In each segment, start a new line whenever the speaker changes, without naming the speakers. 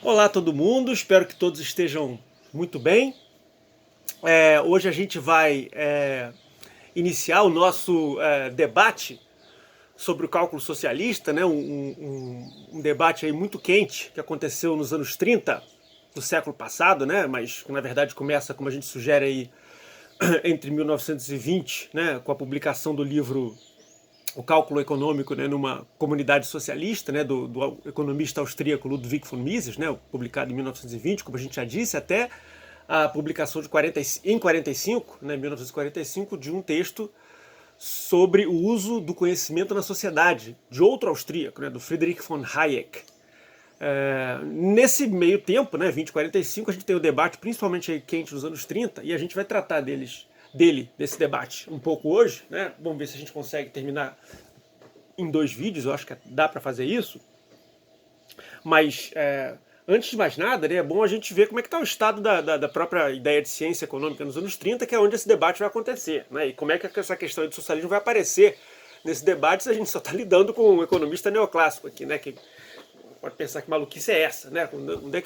Olá todo mundo, espero que todos estejam muito bem. Hoje a gente vai iniciar o nosso debate sobre o cálculo socialista, né? Um debate aí muito quente que aconteceu nos anos 30 do século passado, né? Mas na verdade começa, como a gente sugere aí, entre 1920, né? Com a publicação do livro O Cálculo Econômico, né, numa comunidade socialista, né, do economista austríaco Ludwig von Mises, né, publicado em 1920, como a gente já disse, até a publicação em 45, né, 1945, de um texto sobre o uso do conhecimento na sociedade, de outro austríaco, né, do Friedrich von Hayek. Nesse meio tempo, né, 20 e 45, a gente tem o debate principalmente aí quente nos anos 30, e a gente vai tratar desse debate um pouco hoje, né? Vamos ver se a gente consegue terminar em 2 vídeos, eu acho que dá para fazer isso. Mas antes de mais nada, né, é bom a gente ver como é que está o estado da própria ideia de ciência econômica nos anos 30, que é onde esse debate vai acontecer, né? E como é que essa questão do socialismo vai aparecer nesse debate se a gente só está lidando com um economista neoclássico aqui, né? Que pode pensar que maluquice é essa, né? Onde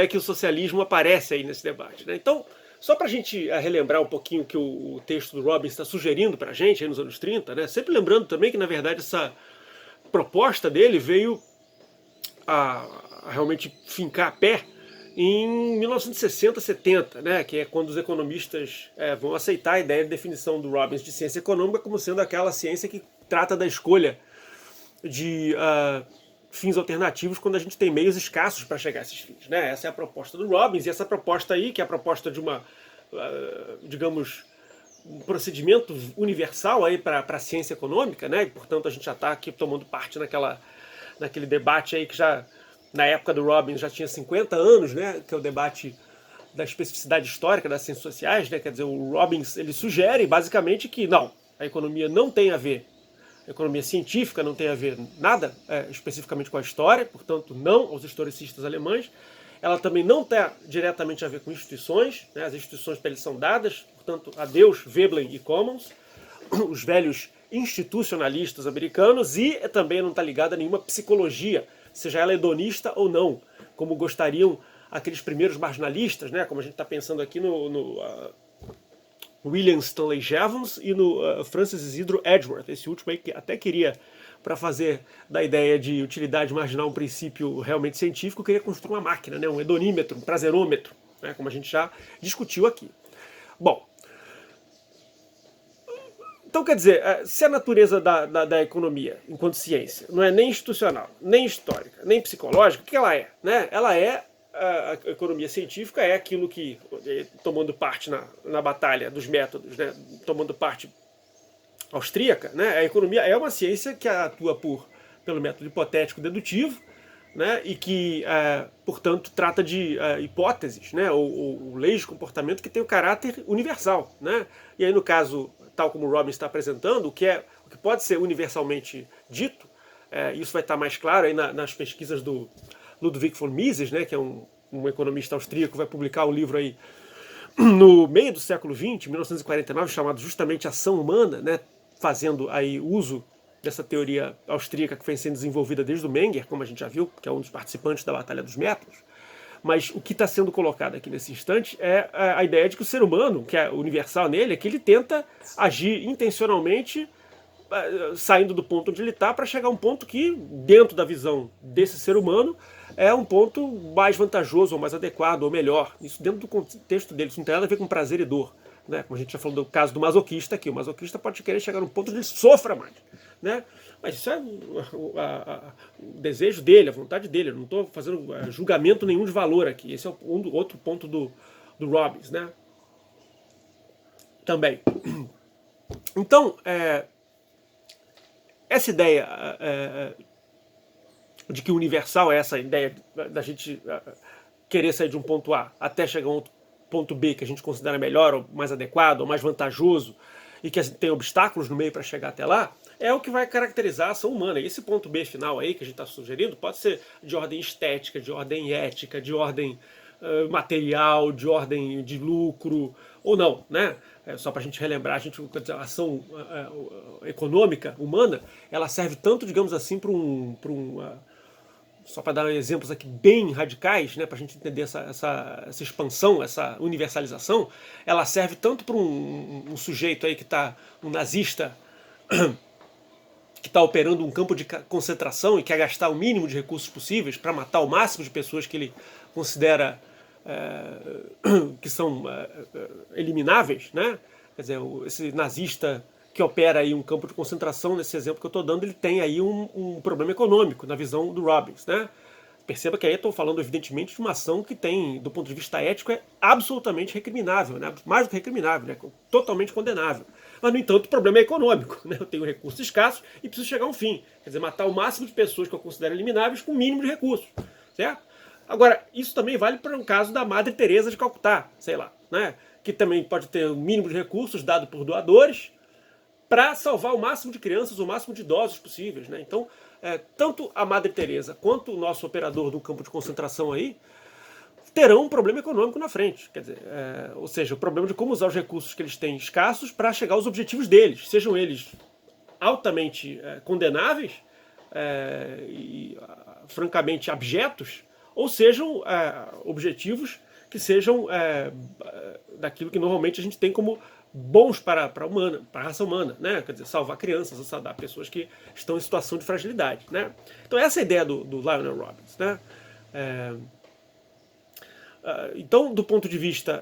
é que o socialismo aparece aí nesse debate, né? Então, só para a gente relembrar um pouquinho o que o texto do Robbins está sugerindo para a gente aí nos anos 30, né? Sempre lembrando também que, na verdade, essa proposta dele veio a realmente fincar a pé em 1960, 70, né? Que é quando os economistas vão aceitar a ideia de definição do Robbins de ciência econômica como sendo aquela ciência que trata da escolha de fins alternativos quando a gente tem meios escassos para chegar a esses fins, né? Essa é a proposta do Robbins, e essa proposta aí, que é a proposta de uma, digamos, um procedimento universal aí para a ciência econômica, né? E, portanto, a gente já está aqui tomando parte naquele debate aí que já, na época do Robbins, já tinha 50 anos, né? Que é o debate da especificidade histórica das ciências sociais, né? Quer dizer, o Robbins, ele sugere basicamente que não, a economia não tem a ver, a economia científica não tem a ver nada especificamente com a história, portanto, não aos historicistas alemães. Ela também não tem diretamente a ver com instituições, né? As instituições para eles são dadas, portanto, adeus Veblen e Commons, os velhos institucionalistas americanos, e também não está ligada a nenhuma psicologia, seja ela hedonista ou não, como gostariam aqueles primeiros marginalistas, né? Como a gente está pensando aqui no William Stanley Jevons e no Francis Isidro Edgeworth, esse último aí que até queria, para fazer da ideia de utilidade marginal um princípio realmente científico, queria construir uma máquina, né, um hedonímetro, um prazerômetro, né, como a gente já discutiu aqui. Bom, então quer dizer, se a natureza da economia, enquanto ciência, não é nem institucional, nem histórica, nem psicológica, o que ela é? Né? Ela é a economia científica é aquilo que, tomando parte na batalha dos métodos, né, tomando parte austríaca, né, a economia é uma ciência que atua pelo método hipotético dedutivo, né, e que, portanto, trata de hipóteses, né, ou leis de comportamento que têm o caráter universal. Né? E aí, no caso, tal como o Robbins está apresentando, o que pode ser universalmente dito, isso vai estar mais claro aí nas pesquisas do Ludwig von Mises, né, que é um economista austríaco, vai publicar um livro aí no meio do século XX, 1949, chamado justamente Ação Humana, né, fazendo aí uso dessa teoria austríaca que foi sendo desenvolvida desde o Menger, como a gente já viu, que é um dos participantes da Batalha dos Métodos. Mas o que está sendo colocado aqui nesse instante é a ideia de que o ser humano, que é universal nele, é que ele tenta agir intencionalmente saindo do ponto onde ele está para chegar a um ponto que, dentro da visão desse ser humano, é um ponto mais vantajoso, ou mais adequado, ou melhor. Isso dentro do contexto dele, isso não tem nada a ver com prazer e dor. Né? Como a gente já falou do caso do masoquista aqui, o masoquista pode querer chegar num ponto onde ele sofra mais. Né? Mas isso é o desejo dele, a vontade dele. Eu não estou fazendo julgamento nenhum de valor aqui. Esse é outro ponto do Robbins. Né? Também. Então, essa ideia de que o universal é essa ideia da gente querer sair de um ponto A até chegar a um outro ponto B que a gente considera melhor, ou mais adequado, ou mais vantajoso, e que tem obstáculos no meio para chegar até lá, é o que vai caracterizar a ação humana. E esse ponto B final aí que a gente está sugerindo pode ser de ordem estética, de ordem ética, de ordem material, de ordem de lucro, ou não, né? Só para a gente relembrar, a ação econômica humana, ela serve tanto, digamos assim, para só para dar exemplos aqui bem radicais, né, para a gente entender essa expansão, essa universalização, ela serve tanto para um sujeito aí que está, um nazista, que está operando um campo de concentração e quer gastar o mínimo de recursos possíveis para matar o máximo de pessoas que ele considera que são elimináveis, né? Quer dizer, esse nazista que opera aí um campo de concentração, nesse exemplo que eu estou dando, ele tem aí um problema econômico na visão do Robbins, né? Perceba que aí eu estou falando, evidentemente, de uma ação que tem, do ponto de vista ético, é absolutamente recriminável, né? Mais do que recriminável, né? Totalmente condenável. Mas, no entanto, o problema é econômico, né? Eu tenho recursos escassos e preciso chegar a um fim. Quer dizer, matar o máximo de pessoas que eu considero elimináveis com o mínimo de recursos, certo? Agora, isso também vale para um caso da Madre Teresa de Calcutá, sei lá, né? Que também pode ter o mínimo de recursos dado por doadores para salvar o máximo de crianças, o máximo de idosos possíveis, né? Então, tanto a Madre Teresa quanto o nosso operador do campo de concentração aí terão um problema econômico na frente. Quer dizer, ou seja, o problema de como usar os recursos que eles têm escassos para chegar aos objetivos deles, sejam eles altamente condenáveis e francamente abjetos, ou sejam objetivos que sejam daquilo que normalmente a gente tem como bons para a raça humana, né? Quer dizer, salvar crianças, ou salvar pessoas que estão em situação de fragilidade, né? Então essa é a ideia do Lionel Robbins, né? Então, do ponto de vista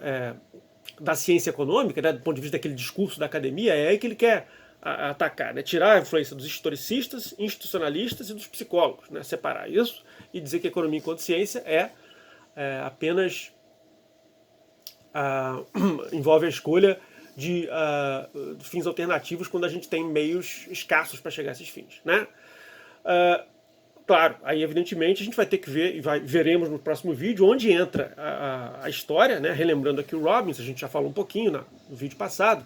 da ciência econômica, né, do ponto de vista daquele discurso da academia, é aí que ele quer atacar, né? Tirar a influência dos historicistas, institucionalistas e dos psicólogos, né? Separar isso e dizer que a economia enquanto ciência apenas envolve a escolha de fins alternativos quando a gente tem meios escassos para chegar a esses fins, né? Claro, aí evidentemente a gente vai ter que ver, e veremos no próximo vídeo, onde entra a história, né? Relembrando aqui o Robbins, a gente já falou um pouquinho no vídeo passado,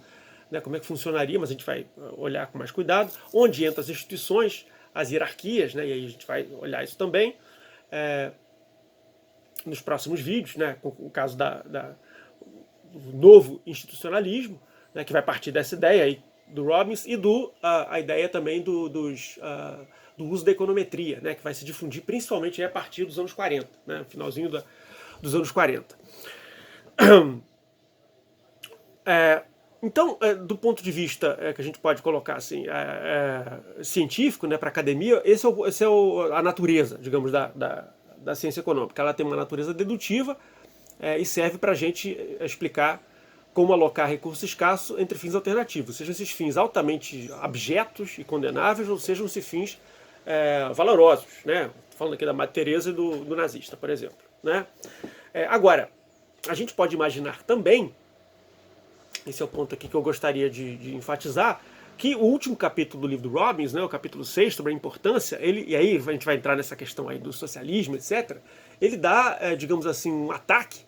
né? Como é que funcionaria, mas a gente vai olhar com mais cuidado, onde entram as instituições, as hierarquias, né? E aí a gente vai olhar isso também nos próximos vídeos, né? Com o caso do novo institucionalismo, né? Que vai partir dessa ideia aí do Robbins e a ideia também do uso da econometria, né, que vai se difundir principalmente a partir dos anos 40, né, finalzinho dos anos 40. Então, do ponto de vista que a gente pode colocar assim, científico, né, para a academia, essa é a natureza, digamos, da ciência econômica. Ela tem uma natureza dedutiva e serve para a gente explicar como alocar recursos escassos entre fins alternativos, sejam esses fins altamente abjetos e condenáveis, ou sejam esses fins valorosos, né? Tô falando aqui da Madre Teresa e do nazista, por exemplo, né? Agora, a gente pode imaginar também, esse é o ponto aqui que eu gostaria de enfatizar, que o último capítulo do livro do Robbins, né, o capítulo 6, sobre a importância, e aí a gente vai entrar nessa questão aí do socialismo, etc., ele dá, digamos assim, um ataque,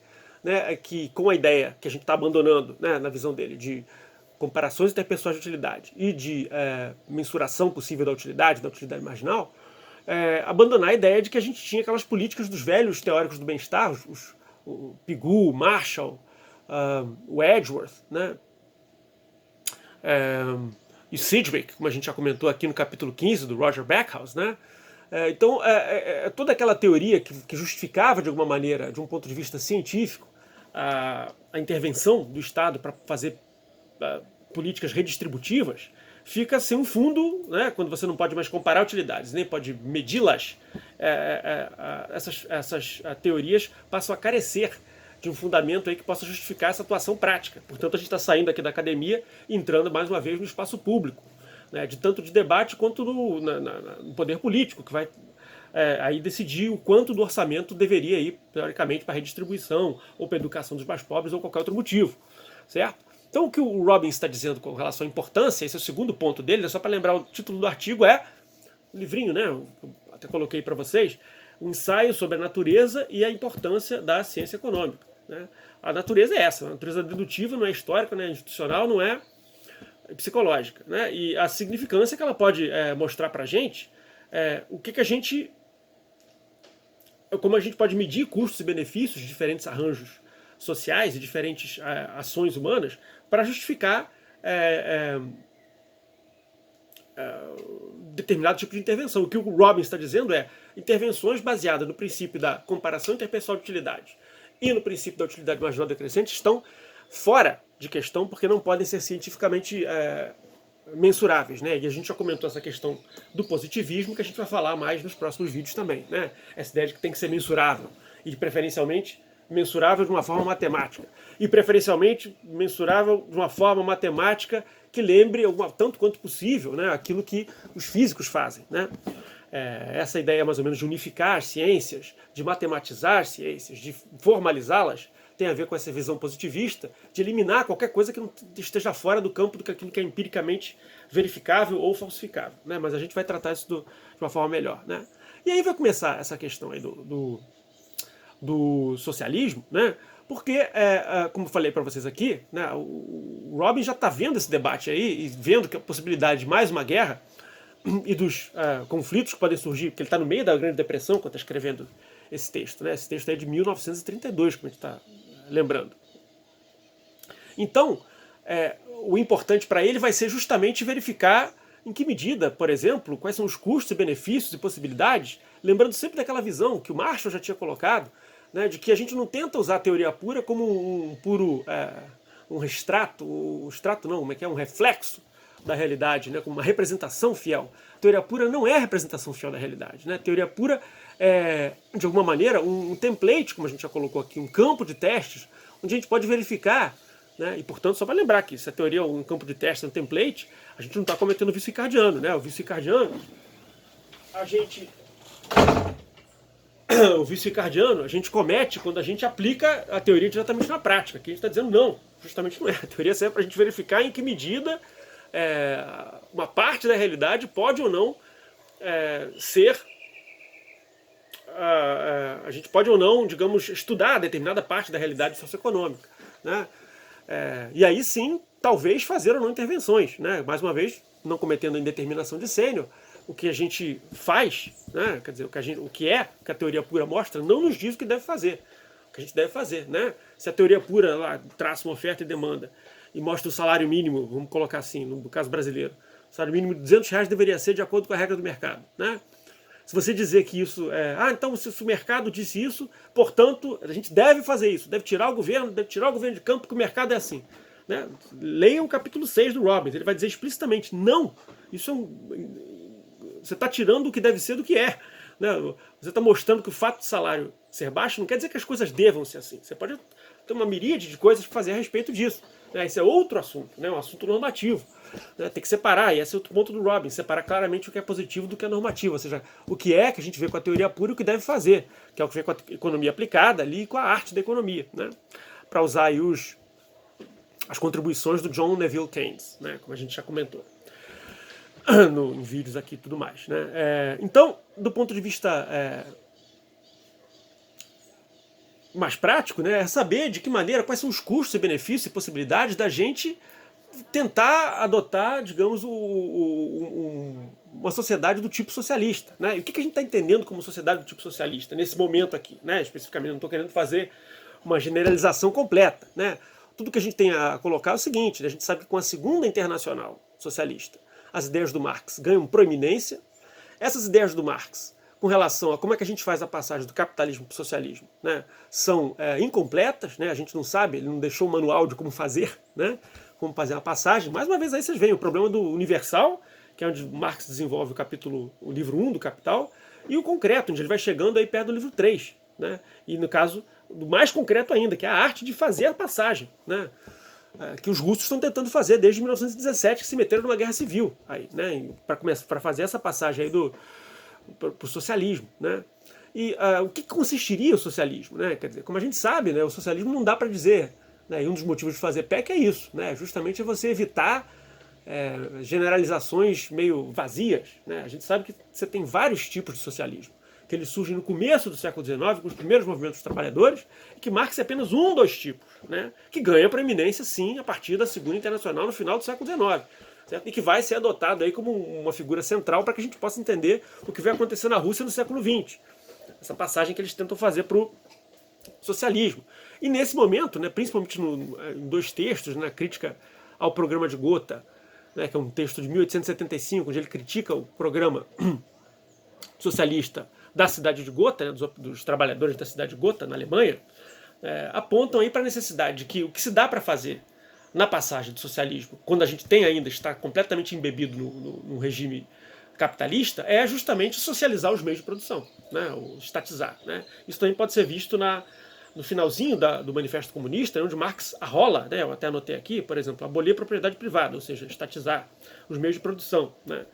né, que, com a ideia que a gente está abandonando, né, na visão dele, de comparações interpessoais de utilidade e de mensuração possível da utilidade marginal, abandonar a ideia de que a gente tinha aquelas políticas dos velhos teóricos do bem-estar, o Pigou, o Marshall, o Edgeworth, né, e Sidgwick, como a gente já comentou aqui no capítulo 15 do Roger Backhouse, né? Então, toda aquela teoria que justificava, de alguma maneira, de um ponto de vista científico, a intervenção do Estado para fazer políticas redistributivas, fica sem um fundo, né, quando você não pode mais comparar utilidades, nem pode medi-las, essas teorias passam a carecer de um fundamento aí que possa justificar essa atuação prática. Portanto, a gente está saindo aqui da academia e entrando mais uma vez no espaço público, né, tanto de debate quanto no poder político, que vai aí decidir o quanto do orçamento deveria ir, teoricamente, para a redistribuição, ou para a educação dos mais pobres, ou qualquer outro motivo, certo? Então, o que o Robbins está dizendo com relação à importância, esse é o segundo ponto dele, só para lembrar, o título do artigo é um livrinho, né? Eu até coloquei para vocês, um ensaio sobre a natureza e a importância da ciência econômica, né? A natureza é essa, a natureza dedutiva, não é histórica, não é institucional, não é psicológica, né? E a significância que ela pode mostrar para a gente o que a gente, como a gente pode medir custos e benefícios de diferentes arranjos sociais e diferentes ações humanas para justificar determinado tipo de intervenção. O que o Robbins está dizendo é intervenções baseadas no princípio da comparação interpessoal de utilidade e no princípio da utilidade marginal decrescente estão fora de questão porque não podem ser cientificamente mensuráveis, né? E a gente já comentou essa questão do positivismo, que a gente vai falar mais nos próximos vídeos também, né? Essa ideia de que tem que ser mensurável, e preferencialmente mensurável de uma forma matemática, e preferencialmente mensurável de uma forma matemática que lembre, tanto quanto possível, né, aquilo que os físicos fazem, né? Essa ideia mais ou menos de unificar as ciências, de matematizar as ciências, de formalizá-las, tem a ver com essa visão positivista, de eliminar qualquer coisa que não esteja fora do campo daquilo que é empiricamente verificável ou falsificável, né? Mas a gente vai tratar isso de uma forma melhor, né? E aí vai começar essa questão aí do socialismo, né? Porque, como eu falei para vocês aqui, né, o Robin já está vendo esse debate aí e vendo que a possibilidade de mais uma guerra e dos conflitos que podem surgir, porque ele está no meio da Grande Depressão quando está escrevendo esse texto, né? Esse texto é de 1932, como a gente está lembrando. Então, o importante para ele vai ser justamente verificar em que medida, por exemplo, quais são os custos e benefícios e possibilidades, lembrando sempre daquela visão que o Marshall já tinha colocado, né, de que a gente não tenta usar a teoria pura como um puro um extrato não, como é que é? Um reflexo da realidade, né, como uma representação fiel. A teoria pura não é a representação fiel da realidade, né? A teoria pura é, de alguma maneira, um template, como a gente já colocou aqui, um campo de testes, onde a gente pode verificar, né, e portanto, só para lembrar que se a teoria é um campo de testes, um template, a gente não está cometendo o vício ricardiano, né? O vício ricardiano, o vício ricardiano a gente comete quando a gente aplica a teoria diretamente na prática. Aqui a gente está dizendo não, justamente não é. A teoria serve para a gente verificar em que medida uma parte da realidade pode ou não ser... a gente pode ou não, digamos, estudar determinada parte da realidade socioeconômica, né? E aí sim, talvez fazer ou não intervenções, né? Mais uma vez, não cometendo a indeterminação de Sênior, o que a gente faz, né? Quer dizer, o que a teoria pura mostra, não nos diz o que deve fazer. O que a gente deve fazer, né? Se a teoria pura lá traça uma oferta e demanda e mostra o salário mínimo, vamos colocar assim, no caso brasileiro, o salário mínimo de R$200 deveria ser de acordo com a regra do mercado, né? Se você dizer que isso então se o mercado disse isso, portanto, a gente deve fazer isso, deve tirar o governo de campo, porque o mercado é assim, né? Leiam o capítulo 6 do Robbins, ele vai dizer explicitamente, não, isso você está tirando o que deve ser do que é, né? Você está mostrando que o fato de salário ser baixo não quer dizer que as coisas devam ser assim. Você pode ter uma miríade de coisas para fazer a respeito disso, né? Esse é outro assunto, né? Um assunto normativo, né? Tem que separar, e esse é outro ponto do Robbins, separar claramente o que é positivo do que é normativo, ou seja, o que é que a gente vê com a teoria pura e o que deve fazer, que é o que vê com a economia aplicada ali e com a arte da economia, né? Para usar aí as contribuições do John Neville Keynes, né? Como a gente já comentou em vídeos aqui e tudo mais, né? Então, do ponto de vista mais prático, né, é saber de que maneira, quais são os custos e benefícios e possibilidades da gente tentar adotar, digamos, uma sociedade do tipo socialista, né? E o que a gente está entendendo como sociedade do tipo socialista nesse momento aqui, né? Especificamente, não estou querendo fazer uma generalização completa, né? Tudo que a gente tem a colocar é o seguinte: a gente sabe que com a Segunda Internacional Socialista, as ideias do Marx ganham proeminência. Essas ideias do Marx, com relação a como é que a gente faz a passagem do capitalismo para o socialismo, né, são incompletas, né? A gente não sabe, ele não deixou um manual de como fazer, né? Como fazer uma passagem. Mais uma vez aí vocês veem o problema do universal, que é onde Marx desenvolve o livro 1 do Capital, e o concreto, onde ele vai chegando aí perto do livro 3, né? E no caso, do mais concreto ainda, que é a arte de fazer a passagem, né? Que os russos estão tentando fazer desde 1917, que se meteram numa guerra civil, aí, né? Para fazer essa passagem aí para o socialismo, né? E o que consistiria o socialismo, né? Quer dizer, como a gente sabe, né, o socialismo não dá para dizer, né, e um dos motivos de fazer PEC é isso, né? Justamente é você evitar generalizações meio vazias, né? A gente sabe que você tem vários tipos de socialismo, que eles surgem no começo do século XIX, com os primeiros movimentos dos trabalhadores, e que Marx é apenas um dos tipos, né? Que ganha proeminência, sim, a partir da Segunda Internacional no final do século XIX. Certo? E que vai ser adotado aí como uma figura central para que a gente possa entender o que vai acontecer na Rússia no século XX. Essa passagem que eles tentam fazer para o socialismo. E nesse momento, né, principalmente em dois textos, na crítica ao programa de Gotha né, que é um texto de 1875, onde ele critica o programa socialista da cidade de Gotha, né, dos trabalhadores da cidade de Gotha, na Alemanha, apontam aí para a necessidade de que o que se dá para fazer na passagem do socialismo, quando a gente tem ainda, está completamente embebido no regime capitalista, é justamente socializar os meios de produção, né, ou estatizar. Né. Isso também pode ser visto no finalzinho do Manifesto Comunista, onde Marx arrola, né, eu até anotei aqui, por exemplo, abolir a propriedade privada, ou seja, estatizar os meios de produção. Né.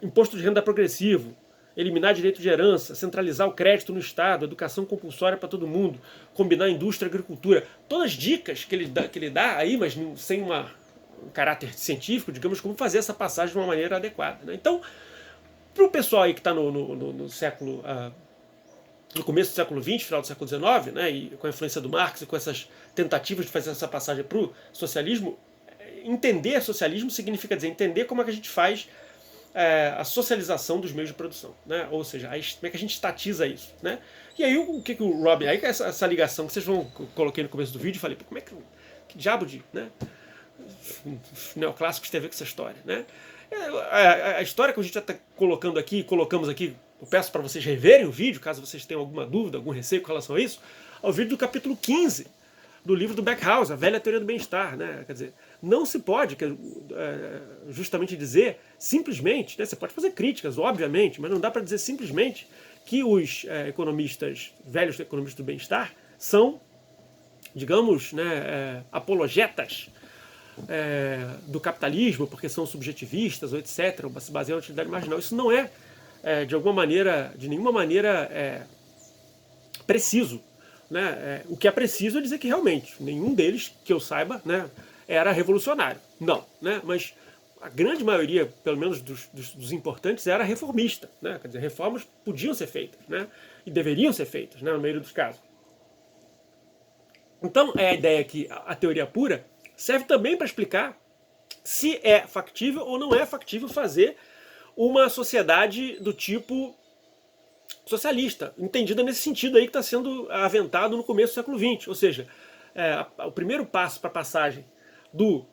Imposto de renda progressivo, eliminar direito de herança, centralizar o crédito no Estado, educação compulsória para todo mundo, combinar indústria e agricultura. Todas as dicas que ele dá aí, mas sem um caráter científico, digamos, como fazer essa passagem de uma maneira adequada. Né? Então, para o pessoal aí que está no século... no começo do século XX, final do século XIX, né, e com a influência do Marx e com essas tentativas de fazer essa passagem para o socialismo, entender socialismo significa dizer entender como é que a gente faz a socialização dos meios de produção, né? Ou seja, como é que a gente estatiza isso, né? E aí o que o Robin, aí essa ligação que vocês coloquei no começo do vídeo, falei, como é que diabo de, né? Os neoclássicos têm a ver com essa história, né? A história que a gente já está colocamos aqui, eu peço para vocês reverem o vídeo, caso vocês tenham alguma dúvida, algum receio com relação a isso, ao vídeo do capítulo 15 do livro do Backhaus, A Velha Teoria do Bem-Estar, né? Quer dizer, não se pode justamente dizer simplesmente, né? Você pode fazer críticas, obviamente, mas não dá para dizer simplesmente que os velhos economistas do bem-estar são, digamos, né, apologetas do capitalismo, porque são subjetivistas ou etc, ou se baseiam na utilidade marginal. Isso não é, de nenhuma maneira preciso. Né? O que é preciso é dizer que realmente nenhum deles, que eu saiba, né, era revolucionário. Não, né? Mas a grande maioria, pelo menos dos importantes, era reformista. Né? Quer dizer, reformas podiam ser feitas, né? E deveriam ser feitas, né, na maioria dos casos. Então, é a ideia que a teoria pura serve também para explicar se é factível ou não é factível fazer uma sociedade do tipo socialista, entendida nesse sentido aí que está sendo aventado no começo do século XX. Ou seja, o primeiro passo para a passagem do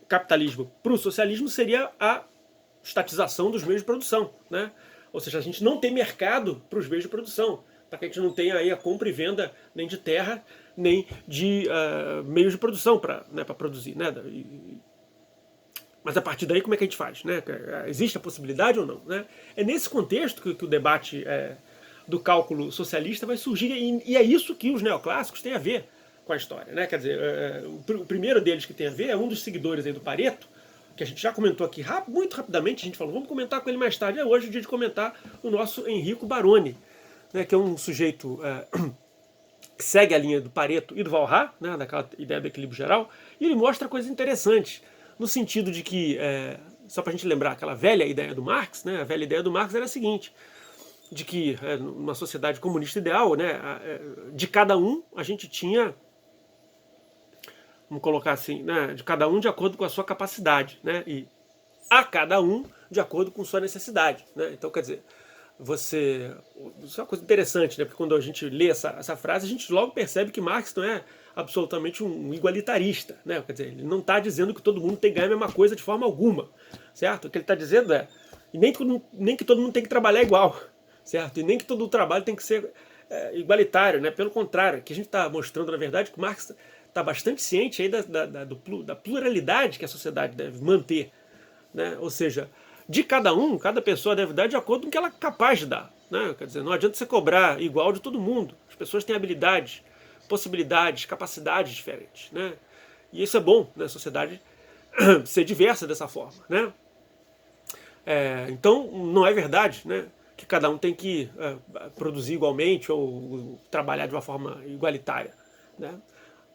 capitalismo para o socialismo seria a estatização dos meios de produção. Né? Ou seja, a gente não tem mercado para os meios de produção, para que a gente não tenha aí a compra e venda nem de terra, nem de meios de produção para produzir. Né? Mas a partir daí, como é que a gente faz? Né? Existe a possibilidade ou não? Né? É nesse contexto que o debate do cálculo socialista vai surgir, e é isso que os neoclássicos têm a ver com a história. Né? Quer dizer, o primeiro deles que tem a ver é um dos seguidores aí do Pareto, que a gente já comentou aqui muito rapidamente, a gente falou, vamos comentar com ele mais tarde. Hoje é o dia de comentar o nosso Enrico Baroni, né? Que é um sujeito que segue a linha do Pareto e do Walras, né? Daquela ideia do equilíbrio geral, e ele mostra coisas interessantes, no sentido de que, só para a gente lembrar, aquela velha ideia do Marx, né, a velha ideia do Marx era a seguinte, de que numa sociedade comunista ideal, né, de cada um a gente tinha, vamos colocar assim, né, de cada um de acordo com a sua capacidade, né, e a cada um de acordo com sua necessidade. Né. Então, quer dizer, isso é uma coisa interessante, né, porque quando a gente lê essa frase, a gente logo percebe que Marx não é absolutamente um igualitarista, né? Quer dizer, ele não está dizendo que todo mundo tem que ganhar a mesma coisa de forma alguma, certo? O que ele está dizendo e nem que todo mundo tem que trabalhar igual, certo? E nem que todo o trabalho tem que ser igualitário, né? Pelo contrário, que a gente está mostrando, na verdade, que Marx está bastante ciente aí da pluralidade que a sociedade deve manter, né? Ou seja, de cada pessoa deve dar de acordo com o que ela é capaz de dar, né? Quer dizer, não adianta você cobrar igual de todo mundo. As pessoas têm habilidades, possibilidades, capacidades diferentes, né? E isso é bom, né? A sociedade ser diversa dessa forma, né? Então, não é verdade, né, que cada um tem que produzir igualmente ou trabalhar de uma forma igualitária, né?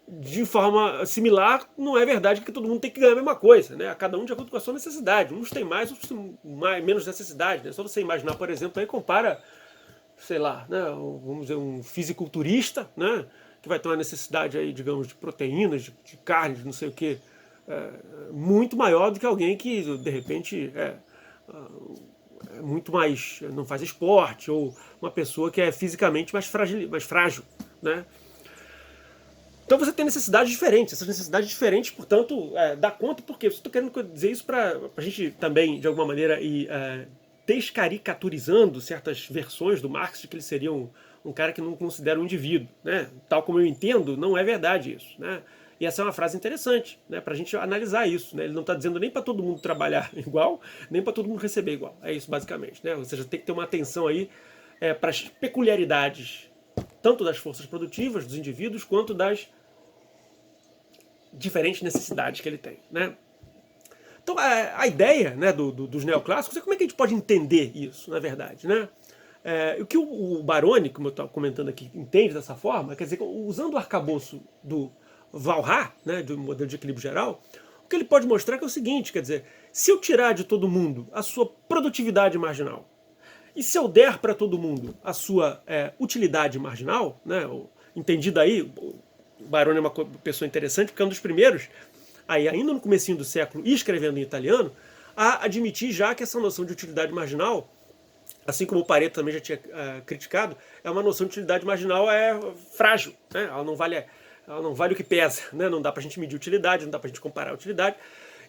De forma similar, não é verdade que todo mundo tem que ganhar a mesma coisa, né? Cada um de acordo com a sua necessidade. Uns têm mais, outros têm menos necessidade, né? Só você imaginar, por exemplo, aí compara, sei lá, né, vamos dizer, um fisiculturista, né, que vai ter uma necessidade aí, digamos, de proteínas, de carne, de não sei o que, muito maior do que alguém que, de repente, é muito mais, não faz esporte, ou uma pessoa que é fisicamente mais frágil, né? Então você tem necessidades diferentes. Essas necessidades diferentes, portanto, dá conta, porque eu estou querendo dizer isso para a gente também, de alguma maneira, ir descaricaturizando certas versões do Marx de que ele seria um cara que não considera um indivíduo, né? Tal como eu entendo, não é verdade isso, né? E essa é uma frase interessante, né, para a gente analisar isso, né? Ele não está dizendo nem para todo mundo trabalhar igual, nem para todo mundo receber igual. É isso basicamente, né? Ou seja, tem que ter uma atenção aí para as peculiaridades tanto das forças produtivas dos indivíduos quanto das diferentes necessidades que ele tem, né? Então a ideia, né, dos neoclássicos é como é que a gente pode entender isso, na verdade, né? O que o Baroni, como eu estou comentando aqui, entende dessa forma, quer dizer, usando o arcabouço do Walras, né, do modelo de equilíbrio geral, o que ele pode mostrar é o seguinte, quer dizer, se eu tirar de todo mundo a sua produtividade marginal, e se eu der para todo mundo a sua utilidade marginal, né, entendido aí, o Baroni é uma pessoa interessante, porque é um dos primeiros, aí ainda no comecinho do século, e escrevendo em italiano, a admitir já que essa noção de utilidade marginal, assim como o Pareto também já tinha criticado, é uma noção de utilidade marginal frágil, né? Ela não vale o que pesa, né? Não dá para a gente medir utilidade, não dá para a gente comparar a utilidade.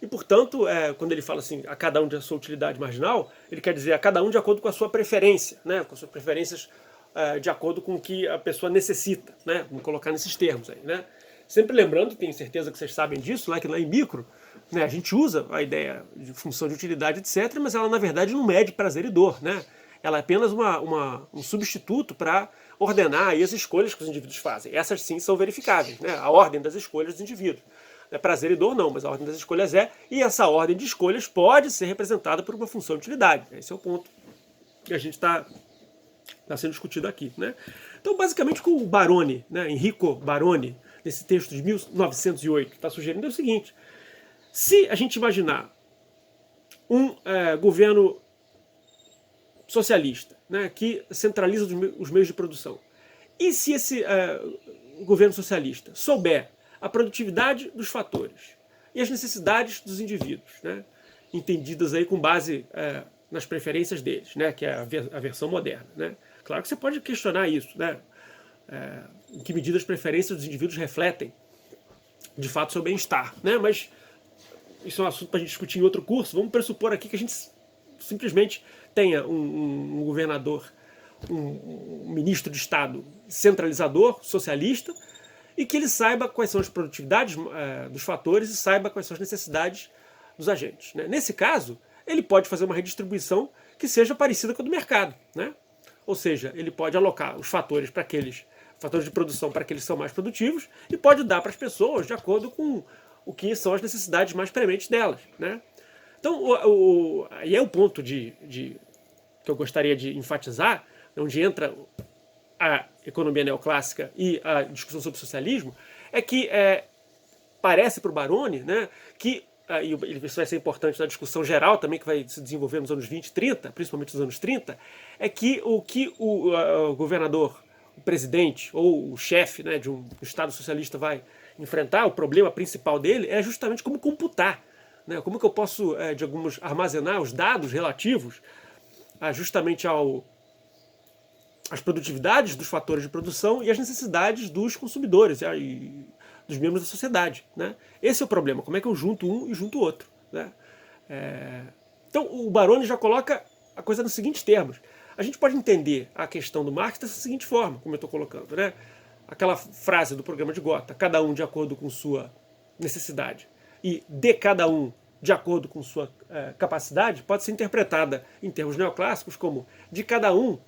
E, portanto, quando ele fala assim, a cada um de a sua utilidade marginal, ele quer dizer a cada um de acordo com a sua preferência, né? Com as suas preferências de acordo com o que a pessoa necessita, né? Vamos colocar nesses termos aí, né? Sempre lembrando, tenho certeza que vocês sabem disso, que lá em micro, né, a gente usa a ideia de função de utilidade, etc., mas ela, na verdade, não mede prazer e dor, né? Ela é apenas um substituto para ordenar aí as escolhas que os indivíduos fazem. Essas sim são verificáveis, né? A ordem das escolhas dos indivíduos. Não é prazer e dor não, mas a ordem das escolhas e essa ordem de escolhas pode ser representada por uma função de utilidade. Esse é o ponto que a gente está sendo discutido aqui, né? Então, basicamente, o que o Baroni, né, Enrico Baroni, nesse texto de 1908, está sugerindo é o seguinte: se a gente imaginar um governo socialista, né, que centraliza os meios de produção, e se esse governo socialista souber a produtividade dos fatores e as necessidades dos indivíduos, né, entendidas aí com base nas preferências deles, né, que é a versão moderna, né? Claro que você pode questionar isso, né? Em que medida as preferências dos indivíduos refletem de fato seu bem-estar, né? Mas isso é um assunto para a gente discutir em outro curso. Vamos pressupor aqui que a gente simplesmente tenha um governador, um ministro de Estado centralizador, socialista, e que ele saiba quais são as produtividades dos fatores e saiba quais são as necessidades dos agentes, né? Nesse caso, ele pode fazer uma redistribuição que seja parecida com a do mercado, né? Ou seja, ele pode alocar os fatores para aqueles fatores de produção para aqueles que são mais produtivos e pode dar para as pessoas de acordo com o que são as necessidades mais prementes delas, né? Então, aí é o ponto que eu gostaria de enfatizar, onde entra a economia neoclássica e a discussão sobre o socialismo, é que parece para o Baroni, né, que e isso vai ser importante na discussão geral também, que vai se desenvolver nos anos 20 e 30, principalmente nos anos 30, é que o governador, o presidente ou o chefe, né, de um Estado socialista vai enfrentar, o problema principal dele é justamente como computar, né, como que eu posso, armazenar os dados relativos justamente às produtividades dos fatores de produção e às necessidades dos consumidores e dos membros da sociedade, né? Esse é o problema, como é que eu junto um e junto o outro, né? Então o Baroni já coloca a coisa nos seguintes termos. A gente pode entender a questão do Marx dessa seguinte forma, como eu estou colocando, né? Aquela frase do programa de Gotha, cada um de acordo com sua necessidade e de cada um de acordo com sua capacidade, pode ser interpretada em termos neoclássicos como de cada um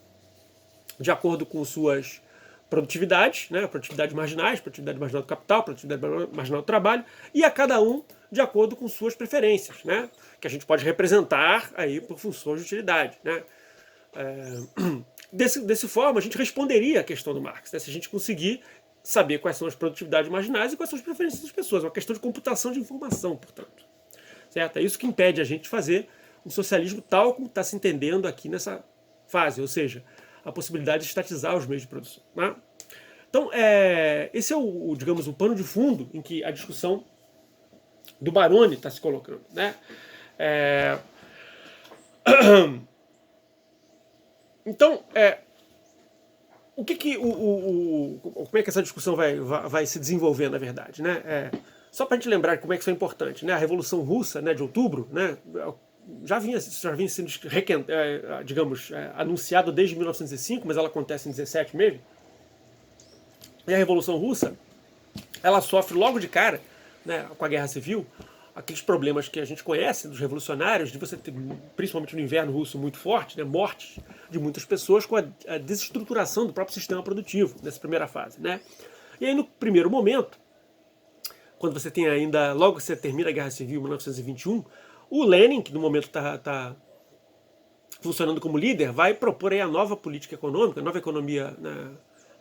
de acordo com suas produtividades, né, produtividade marginais, produtividade marginal do capital, produtividade marginal do trabalho, e a cada um de acordo com suas preferências, né, que a gente pode representar aí por funções de utilidade, né. Desse forma, a gente responderia à questão do Marx, né, se a gente conseguir saber quais são as produtividades marginais e quais são as preferências das pessoas. É uma questão de computação de informação, portanto. Certo? É isso que impede a gente de fazer um socialismo tal como está se entendendo aqui nessa fase, ou seja, a possibilidade de estatizar os meios de produção, né? Então, esse é digamos, o pano de fundo em que a discussão do Baroni está se colocando, né? Então, o que que como é que essa discussão vai se desenvolver, na verdade, né? Só para a gente lembrar como é que isso é importante, né? A Revolução Russa, né, de outubro, né, já vinha sendo, digamos, anunciado desde 1905, mas ela acontece em 17 mesmo. E a Revolução Russa, ela sofre logo de cara, né, com a Guerra Civil, aqueles problemas que a gente conhece dos revolucionários, de você ter, principalmente no inverno russo, muito forte, né, mortes de muitas pessoas com a desestruturação do próprio sistema produtivo nessa primeira fase, né? E aí, no primeiro momento, quando você tem ainda, logo que você termina a Guerra Civil, em 1921, o Lenin, que no momento está funcionando como líder, vai propor aí a nova política econômica, a nova economia, né,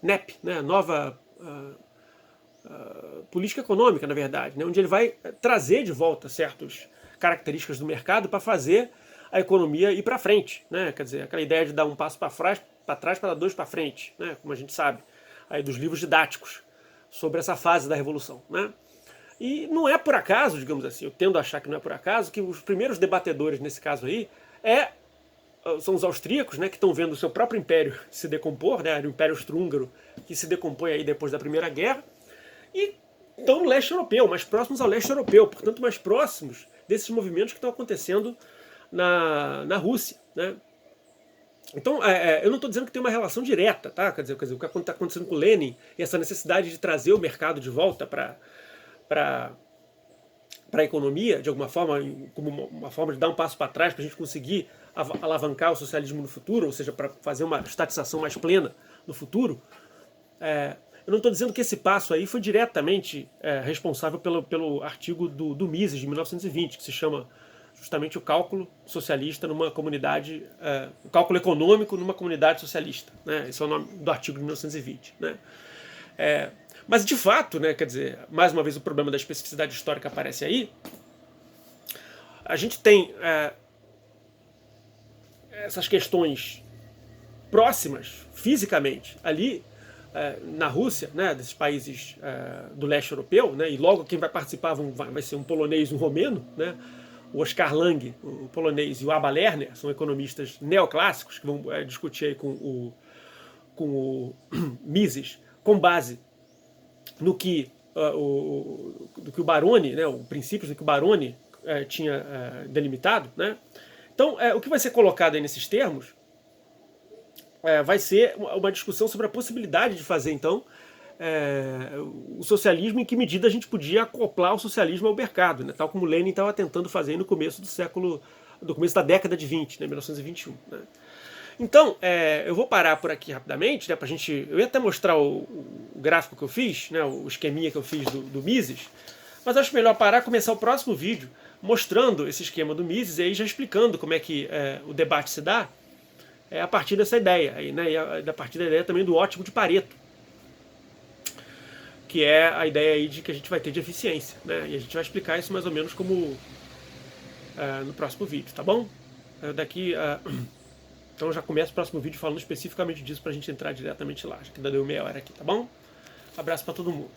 NEP, né, a nova política econômica, na verdade, né, onde ele vai trazer de volta certas características do mercado para fazer a economia ir para frente, né? Quer dizer, aquela ideia de dar um passo para trás para dar dois para frente, né? Como a gente sabe aí dos livros didáticos sobre essa fase da Revolução, né? E não é por acaso, digamos assim, eu tendo a achar que não é por acaso, que os primeiros debatedores nesse caso aí são os austríacos, né, que estão vendo o seu próprio império se decompor, né, o Império Austro-Húngaro, que se decompõe aí depois da Primeira Guerra, e estão no leste europeu, mais próximos ao leste europeu, portanto mais próximos desses movimentos que estão acontecendo na Rússia, né? Então, eu não estou dizendo que tem uma relação direta, tá? Quer dizer, o que está acontecendo com o Lenin e essa necessidade de trazer o mercado de volta para a economia, de alguma forma, como uma forma de dar um passo para trás para a gente conseguir alavancar o socialismo no futuro, ou seja, para fazer uma estatização mais plena no futuro. Eu não estou dizendo que esse passo aí foi diretamente responsável pelo artigo do Mises de 1920, que se chama justamente o cálculo socialista numa comunidade, o cálculo econômico numa comunidade socialista, né? Esse é o nome do artigo de 1920, né? Mas de fato, né, quer dizer, mais uma vez o problema da especificidade histórica aparece aí. A gente tem essas questões próximas, fisicamente, ali na Rússia, né, desses países do leste europeu, né, e logo quem vai participar vai ser um polonês e um romeno, né, o Oskar Lange, o polonês, e o Abba Lerner, são economistas neoclássicos que vão discutir aí com o Mises, com base no que o Baroni, né, os princípios do que o Baroni tinha delimitado, né? Então, o que vai ser colocado aí nesses termos vai ser uma discussão sobre a possibilidade de fazer, então, o socialismo, em que medida a gente podia acoplar o socialismo ao mercado, né? Tal como Lenin estava tentando fazer no começo do começo da década de 20, né, 1921, né? Então, eu vou parar por aqui rapidamente, né, pra gente. Eu ia até mostrar o gráfico que eu fiz, né, o esqueminha que eu fiz do Mises, mas acho melhor parar e começar o próximo vídeo mostrando esse esquema do Mises e aí já explicando como é que o debate se dá a partir dessa ideia, aí, né, e a partir da ideia também do ótimo de Pareto, que é a ideia aí de que a gente vai ter de eficiência, né, e a gente vai explicar isso mais ou menos como no próximo vídeo, tá bom? Então eu já começo o próximo vídeo falando especificamente disso pra gente entrar diretamente lá, já que ainda deu meia hora aqui, tá bom? Abraço pra todo mundo.